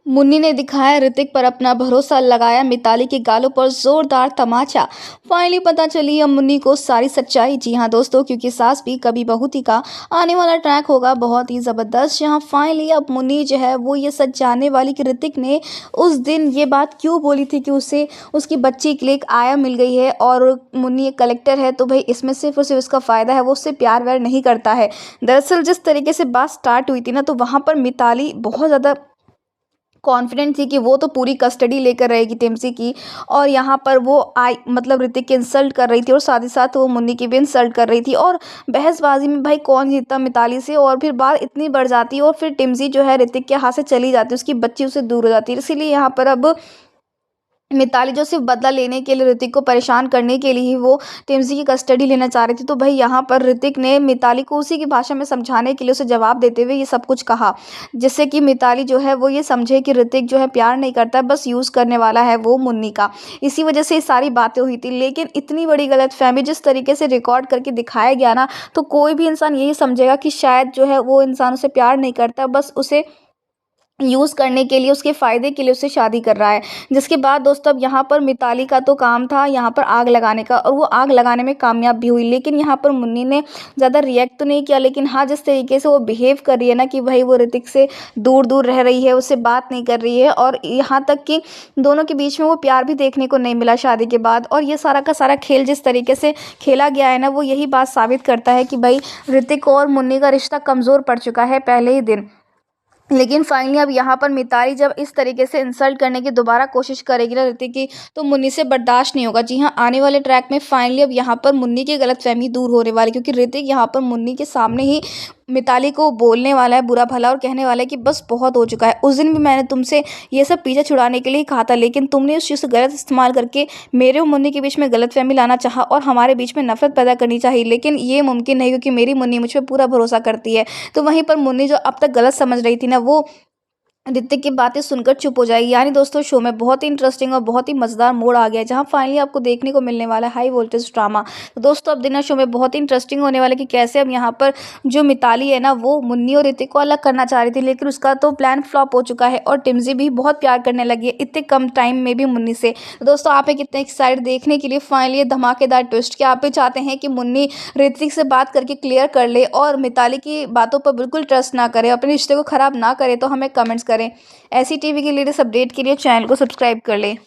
मुन्नी ने दिखाया ऋतिक पर अपना भरोसा, लगाया मिताली के गालों पर जोरदार तमाचा। फाइनली पता चली अब मुन्नी को सारी सच्चाई। जी हाँ दोस्तों, क्योंकि सास भी कभी बहू थी का आने वाला ट्रैक होगा बहुत ही ज़बरदस्त, जहाँ फाइनली अब मुन्नी जो है वो ये सच जानने वाली कि ऋतिक ने उस दिन ये बात क्यों बोली थी कि उसे उसकी बच्ची के लिए एक आया मिल गई है और मुन्नी एक कलेक्टर है, तो भाई इसमें सिर्फ और सिर्फ उसका फ़ायदा है, वो उससे प्यार व्यार नहीं करता है। दरअसल जिस तरीके से बात स्टार्ट हुई थी ना, तो वहाँ पर मिताली बहुत ज़्यादा कॉन्फिडेंट थी कि वो तो पूरी कस्टडी लेकर रहेगी टिम्सी की, और यहाँ पर वो आई मतलब ऋतिक की इंसल्ट कर रही थी और साथ ही साथ वो मुन्नी की भी इंसल्ट कर रही थी, और बहसबाजी में भाई कौन जीतता मिताली से, और फिर बात इतनी बढ़ जाती है और फिर टिम्सी जो है ऋतिक के हाथ से चली जाती है, उसकी बच्ची उससे दूर हो जाती है। इसीलिए यहाँ पर अब मिताली जो सिर्फ बदला लेने के लिए, ऋतिक को परेशान करने के लिए ही वो टिम्सी की कस्टडी लेना चाह रही थी। तो भाई यहाँ पर ऋतिक ने मिताली को उसी की भाषा में समझाने के लिए उसे जवाब देते हुए ये सब कुछ कहा, जिससे कि मिताली जो है वो ये समझे कि ऋतिक जो है प्यार नहीं करता, बस यूज़ करने वाला है वो मुन्नी का। इसी वजह से ये सारी बातें हुई थी। लेकिन इतनी बड़ी गलतफहमी जिस तरीके से रिकॉर्ड करके दिखाया गया ना, तो कोई भी इंसान यही समझेगा कि शायद जो है वो इंसान उसे प्यार नहीं करता, बस उसे यूज़ करने के लिए, उसके फ़ायदे के लिए उससे शादी कर रहा है। जिसके बाद दोस्तों अब यहाँ पर मिताली का तो काम था यहाँ पर आग लगाने का, और वो आग लगाने में कामयाब भी हुई। लेकिन यहाँ पर मुन्नी ने ज़्यादा रिएक्ट तो नहीं किया, लेकिन हाँ, जिस तरीके से वो बिहेव कर रही है ना कि भाई वो ऋतिक से दूर दूर रह रही है, उससे बात नहीं कर रही है, और यहाँ तक कि दोनों के बीच में वो प्यार भी देखने को नहीं मिला शादी के बाद। और ये सारा का सारा खेल जिस तरीके से खेला गया है ना, वो यही बात साबित करता है कि भाई ऋतिक और मुन्नी का रिश्ता कमज़ोर पड़ चुका है पहले ही दिन। लेकिन फाइनली अब यहाँ पर मिताली जब इस तरीके से इंसल्ट करने की दोबारा कोशिश करेगी ना ऋतिक की, तो मुन्नी से बर्दाश्त नहीं होगा। जी हाँ, आने वाले ट्रैक में फाइनली अब यहाँ पर मुन्नी की गलतफहमी दूर होने वाली, क्योंकि ऋतिक यहाँ पर मुन्नी के सामने ही मिताली को बोलने वाला है बुरा भला, और कहने वाला है कि बस बहुत हो चुका है। उस दिन भी मैंने तुमसे ये सब पीछा छुड़ाने के लिए कहा था, लेकिन तुमने उस चीज़ को गलत इस्तेमाल करके मेरे और मुन्नी के बीच में गलतफहमी लाना चाहा और हमारे बीच में नफरत पैदा करनी चाहिए, लेकिन ये मुमकिन नहीं, क्योंकि मेरी मुन्नी मुझ पर पूरा भरोसा करती है। तो वहीं पर मुन्नी जो अब तक गलत समझ रही थी ना, वो ऋतिक की बातें सुनकर चुप हो जाएगी। यानी दोस्तों शो में बहुत ही इंटरेस्टिंग और बहुत ही मज़ेदार मोड़ आ गया है, जहां फाइनली आपको देखने को मिलने वाला है हाई वोल्टेज ड्रामा। तो दोस्तों अब डिनर शो में बहुत ही इंटरेस्टिंग होने वाला है कि कैसे अब यहाँ पर जो मिताली है ना, वो मुन्नी और ऋतिक को अलग करना चाह रही थी, लेकिन उसका तो प्लान फ्लॉप हो चुका है, और टिम्जी भी बहुत प्यार करने लगी है इतने कम टाइम में भी मुन्नी से। तो दोस्तों आप एक कितने एक्साइटेड देखने के लिए फाइनली धमाकेदार ट्विस्ट, क्या आप भी चाहते हैं कि मुन्नी ऋतिक से बात करके क्लियर कर ले और मिताली की बातों पर बिल्कुल ट्रस्ट ना करे, अपने रिश्ते को ख़राब ना करे, तो हमें कमेंट्स करें। ऐसी टीवी के लेटेस्ट अपडेट के लिए चैनल को सब्सक्राइब कर लें।